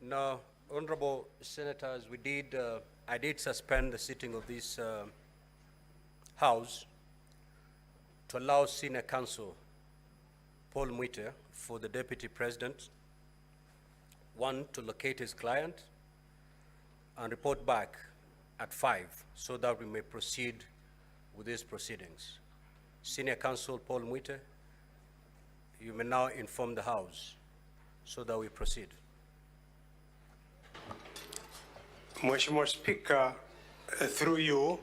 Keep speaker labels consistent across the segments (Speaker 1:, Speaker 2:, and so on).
Speaker 1: No, honorable senators, I did suspend the sitting of this House to allow Senior Counsel Paul Muite for the Deputy President, one, to locate his client and report back at 5 so that we may proceed with these proceedings. Senior Counsel Paul Muite, you may now inform the House so that we proceed.
Speaker 2: Mheshimiwa Speaker, through you,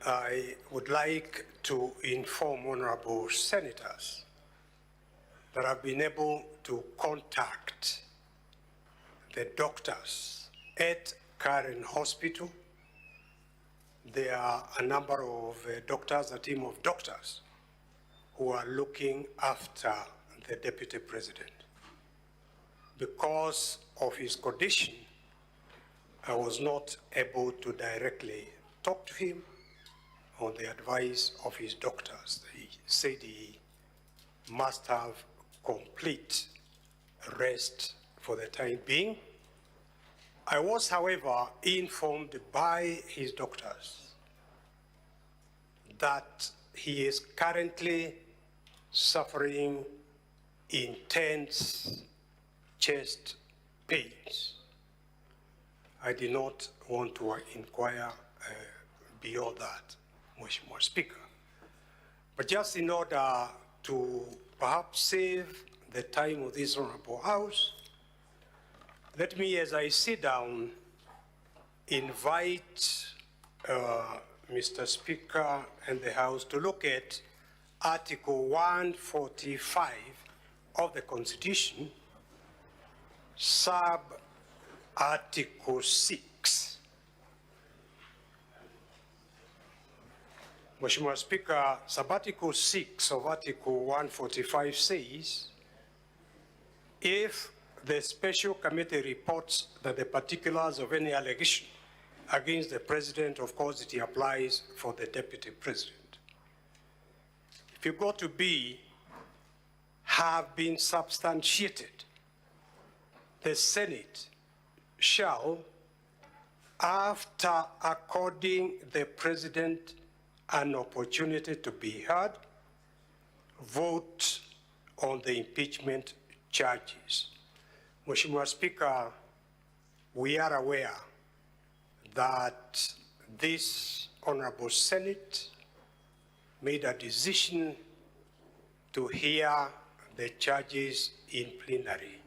Speaker 2: I would like to inform honorable senators that I've been able to contact the doctors at Karen Hospital. There are a number of doctors, a team of doctors who are looking after the Deputy President. Because of his condition, I was not able to directly talk to him on the advice of his doctors. He said he must have complete rest for the time being. I was, however, informed by his doctors that he is currently suffering intense chest pains. I did not want to inquire beyond that, Mheshimiwa Speaker. But just in order to perhaps save the time of this Honorable House, let me, as I sit down, invite Mr. Speaker and the House to look at Article 145 of the Constitution, Sub-Article 6. Mheshimiwa Speaker, Sub-Article 6 of Article 145 says, if the special committee reports that the particulars of any allegation against the President, of course it applies for the Deputy President. If you go to B, have been substantiated, the Senate shall, after according the President an opportunity to be heard, vote on the impeachment charges. Mheshimiwa Speaker, we are aware that this Honorable Senate made a decision to hear the charges in plenary.